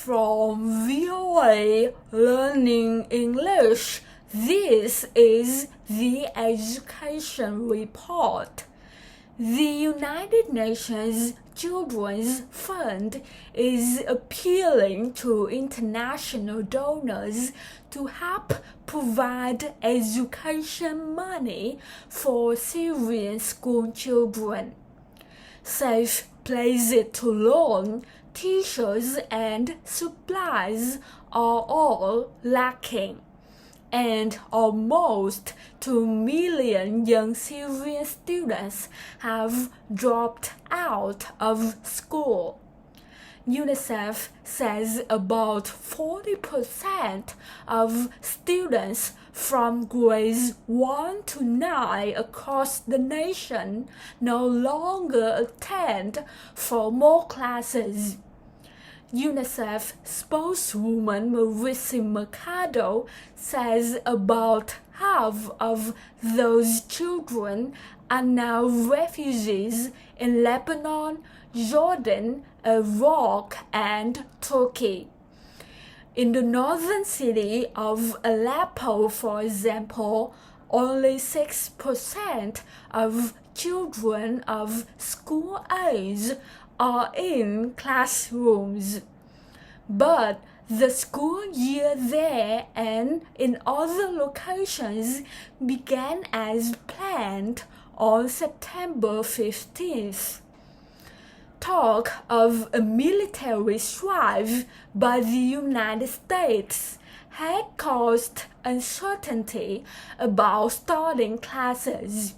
From VOA Learning English, this is the Education Report. The United Nations Children's Fund is appealing to international donors to help provide education money for Syrian school children. Safe places to learn, teachers and supplies are all lacking, and almost 2 million young Syrian students have dropped out of school. UNICEF says about 40% of students from grades 1 to 9 across the nation no longer attend formal classes. UNICEF spokeswoman Marissa Mercado says about half of those children are now refugees in Lebanon, Jordan, Iraq, and Turkey. In the northern city of Aleppo, for example, only 6% of children of school age are in classrooms. But the school year there and in other locations began as planned on September 15th. Talk of a military strike by the United States had caused uncertainty about starting classes.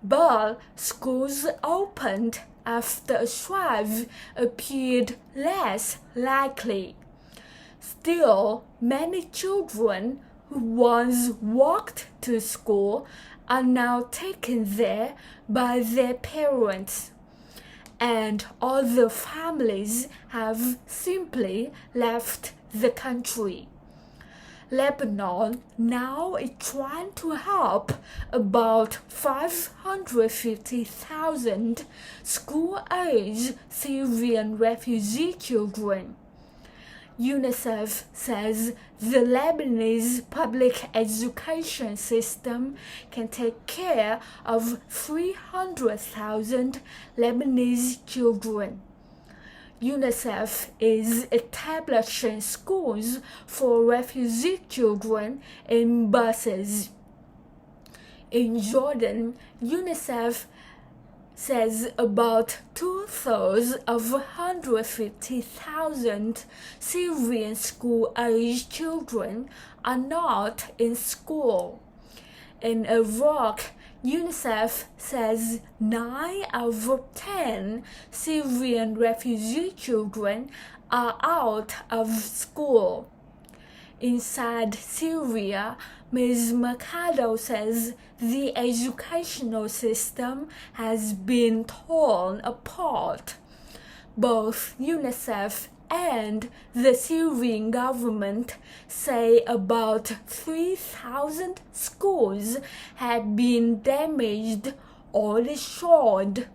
But schools opened after a strike appeared less likely. Still, many children who once walked to school are now taken there by their parents, and other families have simply left the country. Lebanon now is trying to help about 550,000 school-age Syrian refugee children. UNICEF says the Lebanese public education system can take care of 300,000 Lebanese children. UNICEF is establishing schools for refugee children in buses. In Jordan, UNICEF says about 2/3 of 150,000 Syrian school-age children are not in school. In Iraq, UNICEF says 9 out of 10 Syrian refugee children are out of school. Inside Syria, Ms. Mercado says the educational system has been torn apart. Both UNICEF and the Syrian government say about 3,000 schools had been damaged or destroyed.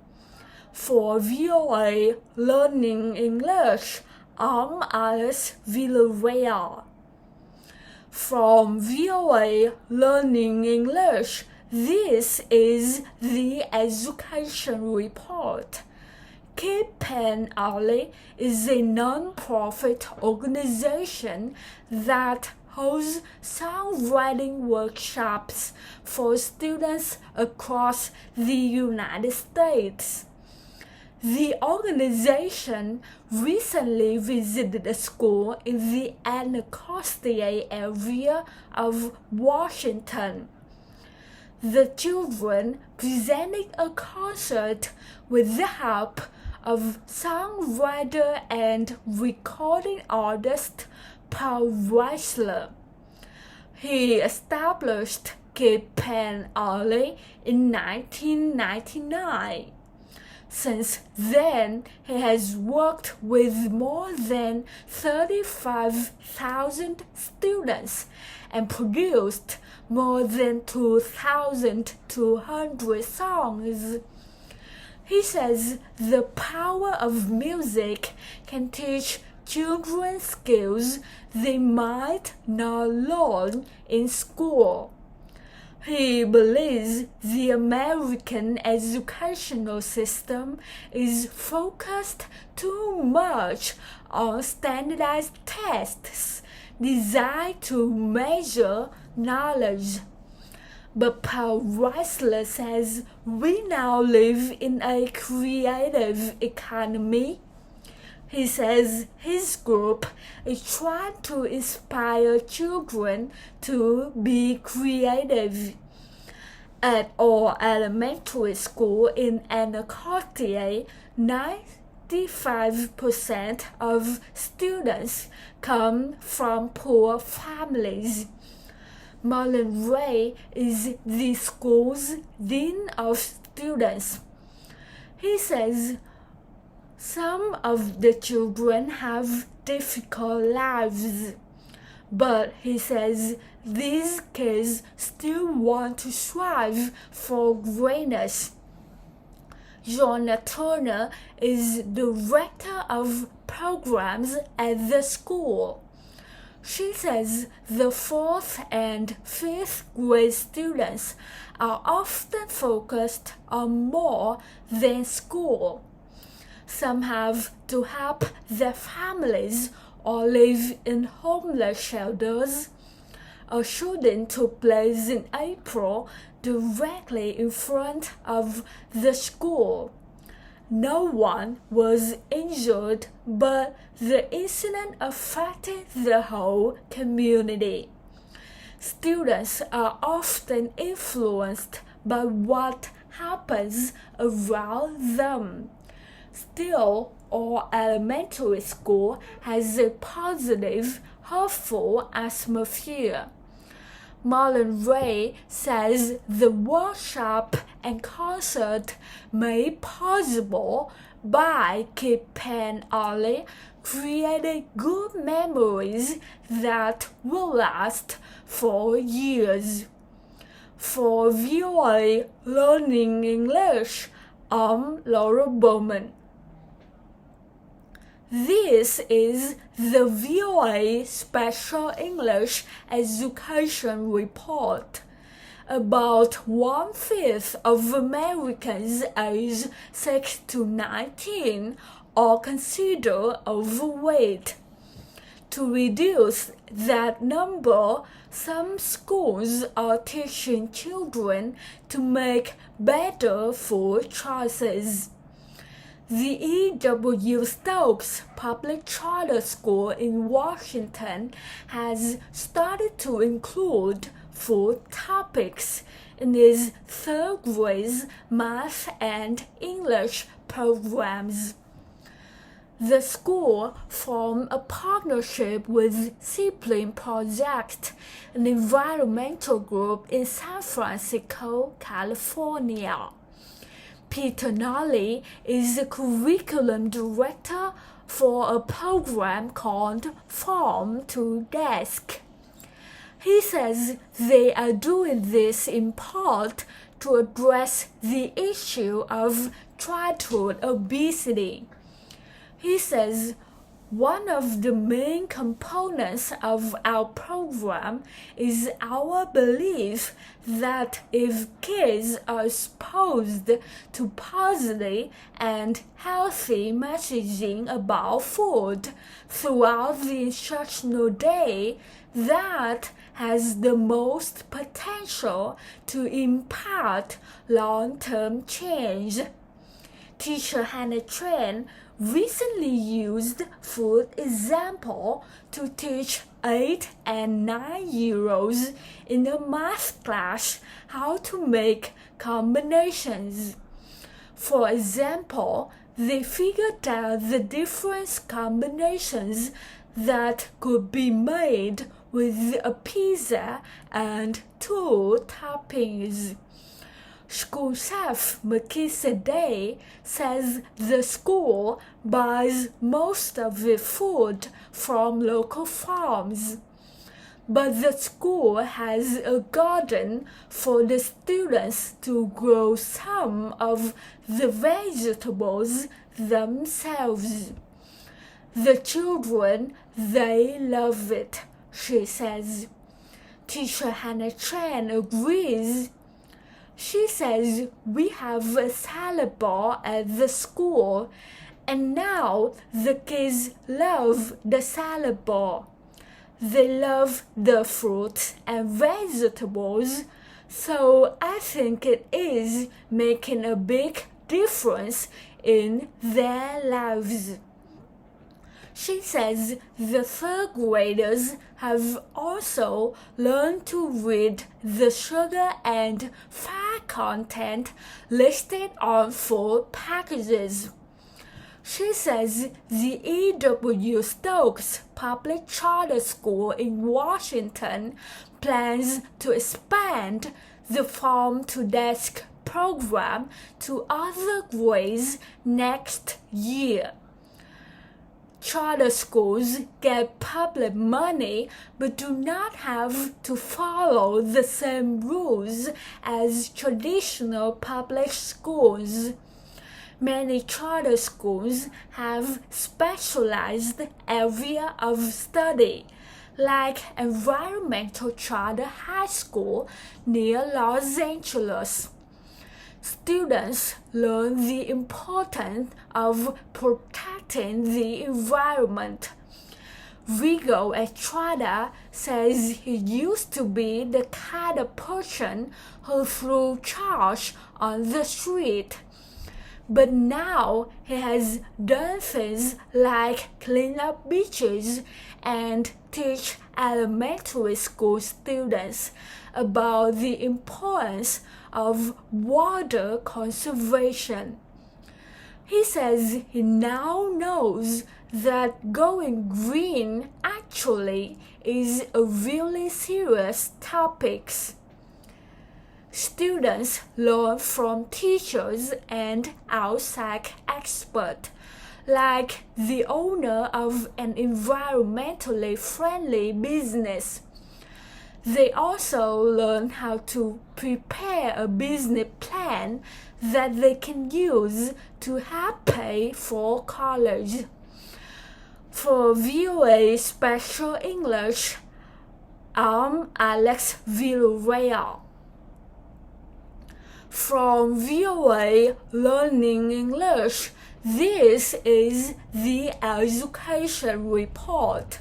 For VOA Learning English, I'm Alice Villarreal. From VOA Learning English, this is the Education Report. Kid Pen Alley is a non-profit organization that holds songwriting workshops for students across the United States. The organization recently visited a school in the Anacostia area of Washington. The children presented a concert with the help of songwriter and recording artist Paul Weisler. He established Kid Pen Alley in 1999. Since then, he has worked with more than 35,000 students and produced more than 2,200 songs. He says the power of music can teach children skills they might not learn in school. He believes the American educational system is focused too much on standardized tests designed to measure knowledge. But Paul Weisler says we now live in a creative economy. He says his group is trying to inspire children to be creative. At our elementary school in Anacostia, 95% of students come from poor families. Marlon Ray is the school's dean of students. He says some of the children have difficult lives, but he says these kids still want to strive for greatness. Joanna Turner is director of programs at the school. She says the 4th and 5th grade students are often focused on more than school. Some have to help their families or live in homeless shelters. A shooting took place in April directly in front of the school. No one was injured, but the incident affected the whole community. Students are often influenced by what happens around them. Still, our elementary school has a positive, hopeful atmosphere. Marlon Ray says the workshop and concert made possible by Kip Penn Alley created good memories that will last for years. For VOA Learning English, I'm Laura Bowman. This is the VOA Special English Education Report. About 1/5 of Americans aged 6 to 19 are considered overweight. To reduce that number, some schools are teaching children to make better food choices. The E.W. Stokes Public Charter School in Washington has started to include food topics in its 3rd grade math and English programs. The school formed a partnership with Sibling Project, an environmental group in San Francisco, California. Peter Nolly is the curriculum director for a program called Farm to Desk. He says they are doing this in part to address the issue of childhood obesity. He says one of the main components of our program is our belief that if kids are exposed to positive and healthy messaging about food throughout the instructional day, that has the most potential to impact long-term change. Teacher Hannah Tran recently used food example to teach 8 and 9-year-olds in a math class how to make combinations. For example, they figured out the different combinations that could be made with a pizza and 2 toppings. School chef Makisa Day says the school buys most of its food from local farms, but the school has a garden for the students to grow some of the vegetables themselves. The children, they love it, she says. Teacher Hannah Chan agrees. She says we have a salad bar at the school, and now the kids love the salad bar. They love the fruits and vegetables, so I think it is making a big difference in their lives. She says the third graders have also learned to read the sugar and fat content listed on food packages. She says the E.W. Stokes Public Charter School in Washington plans to expand the Farm to Desk program to other grades next year. Charter schools get public money but do not have to follow the same rules as traditional public schools. Many charter schools have specialized area of study, like Environmental Charter High School near Los Angeles. Students learn the importance of protecting the environment. Vigo Estrada says he used to be the kind of person who threw trash on the street. But now he has done things like clean up beaches and teach elementary school students about the importance of water conservation. He says he now knows that going green actually is a really serious topic. Students learn from teachers and outside experts, like the owner of an environmentally friendly business. They also learn how to prepare a business plan that they can use to help pay for college. For VOA Special English, I'm Alex Villarreal. From VOA Learning English, this is the Education Report.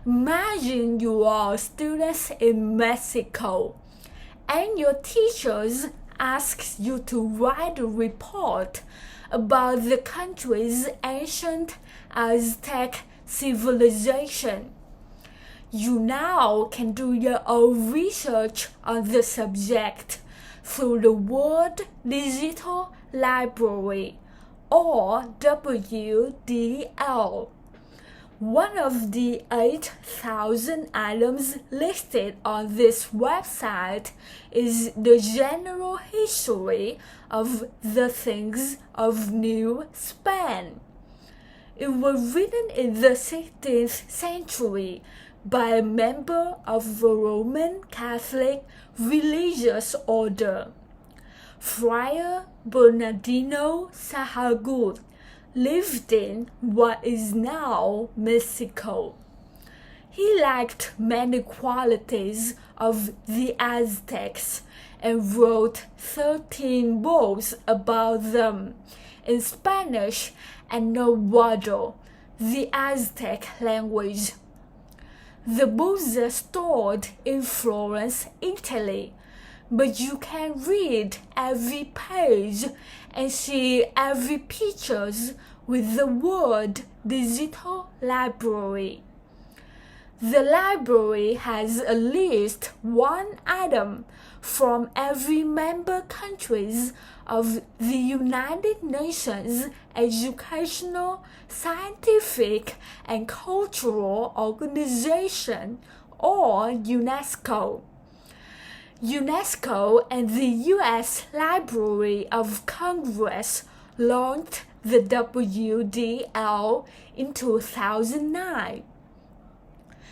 Imagine you are students in Mexico, and your teachers ask you to write a report about the country's ancient Aztec civilization. You now can do your own research on the subject through the World Digital Library, or WDL. One of the 8,000 items listed on this website is the general history of the things of New Spain. It was written in the 16th century by a member of the Roman Catholic religious order. Friar Bernardino Sahagún lived in what is now Mexico. He liked many qualities of the Aztecs and wrote 13 books about them in Spanish and Nahuatl, the Aztec language. The books are stored in Florence, Italy, but you can read every page and see every picture with the word Digital Library. The library has at least one item from every member countries of the United Nations Educational, Scientific and Cultural Organization, or UNESCO. UNESCO and the U.S. Library of Congress launched the WDL in 2009.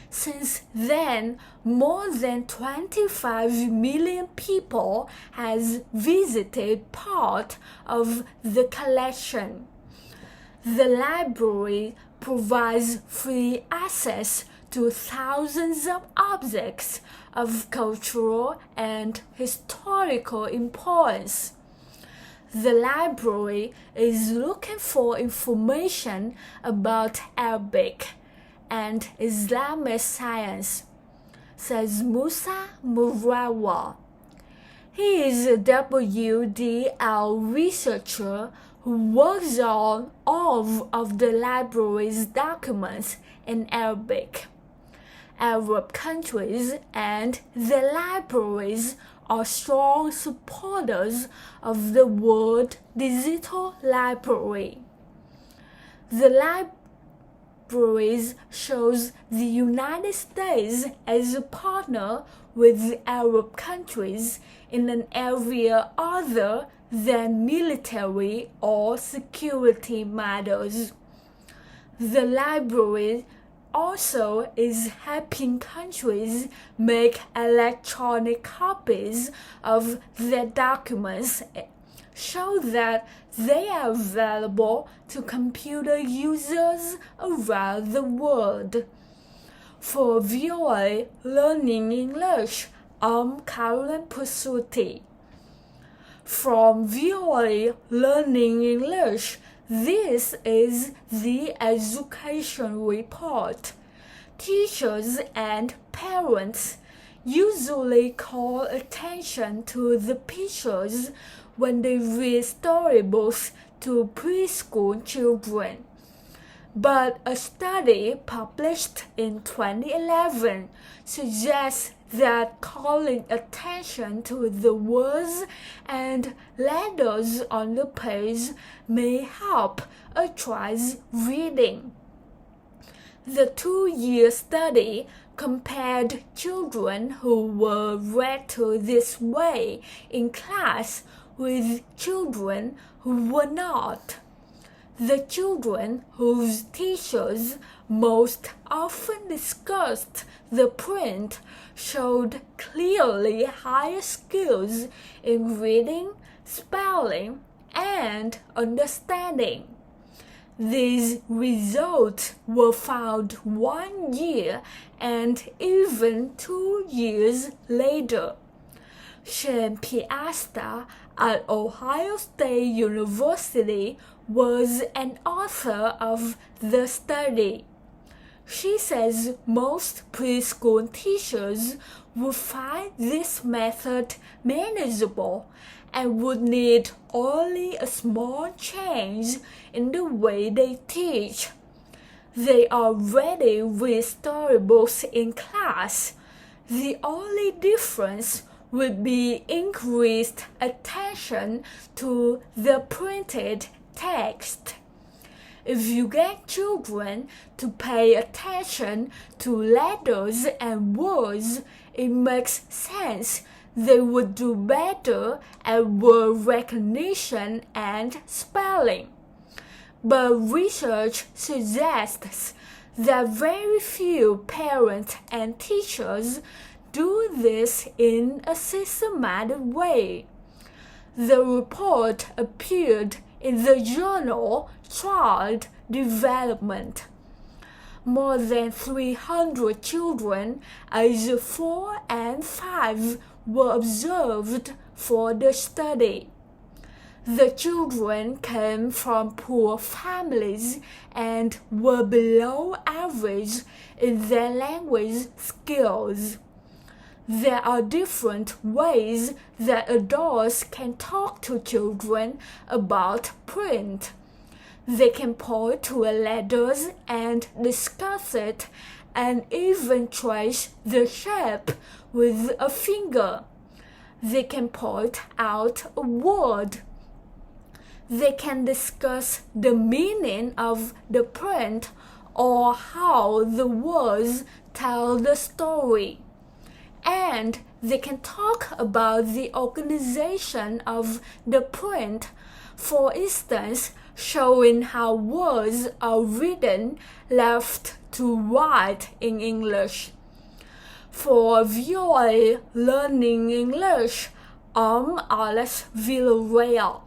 Since then, more than 25 million people has visited part of the collection. The library provides free access to thousands of objects of cultural and historical importance. The library is looking for information about Arabic and Islamic science, says Musa Murawa. He is a WDL researcher who works on all of the library's documents in Arabic. Arab countries and the libraries are strong supporters of the World Digital Library. The libraries shows the United States as a partner with Arab countries in an area other than military or security matters. The library also is helping countries make electronic copies of their documents so that they are available to computer users around the world. For VOA Learning English, I'm Carolyn Pusuti. From VOA Learning English, this is the Education Report. Teachers and parents usually call attention to the pictures when they read storybooks to preschool children. But a study published in 2011 suggests that calling attention to the words and letters on the page may help attract reading. The 2-year study compared children who were read to this way in class with children who were not. The children whose teachers most often discussed the print showed clearly higher skills in reading, spelling, and understanding. These results were found 1 year and even 2 years later. Shane Piasta at Ohio State University was an author of the study. She says most preschool teachers would find this method manageable and would need only a small change in the way they teach. They already read storybooks in class. The only difference would be increased attention to the printed text. If you get children to pay attention to letters and words, it makes sense they would do better at word recognition and spelling. But research suggests that very few parents and teachers do this in a systematic way. The report appeared in the journal Child Development. More than 300 children aged 4 and 5 were observed for the study. The children came from poor families and were below average in their language skills. There are different ways that adults can talk to children about print. They can point to a letter and discuss it, and even trace the shape with a finger. They can point out a word. They can discuss the meaning of the print or how the words tell the story. And they can talk about the organization of the print, for instance, showing how words are written left to right in English. For VOA Learning English, I'm Alex Villarreal.